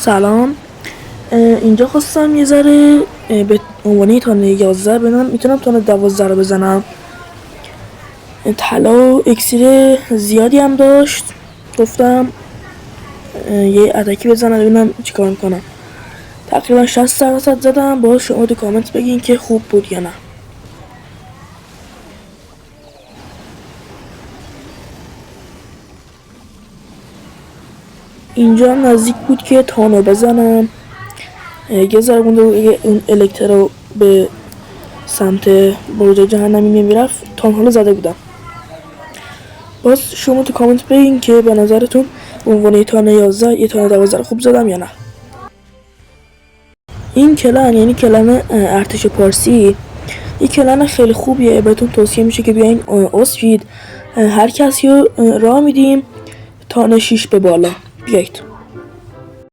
سلام. اینجا خواستم یه ذره به عنوان تانه 11 ببینم میتونم تانه 12 رو بزنم. طلا و اکسیر زیادی هم داشت، گفتم یه اتکی بزنم ببینم چیکار میکنم. تقریبا 60% زدم. باز شما تو کامنت بگین که خوب بود یا نه. اینجا هم نزدیک بود که تانو بزنم. یه ذره مونده اون الکترو به سمت برج جهنمی نمیرفت، تانها رو زده بودم. باز شما تو کامنت بگین که به نظرتون به عنوان تانه 11 یه تانه 12 خوب زدم یا نه. این کلن یعنی کلن ارتش پارسی، یه کلن خیلی خوبیه. بهتون توصیه میشه که بیاین اسفید. هر کسی رو راه میدیم تانه 6 به بالا. بیایید.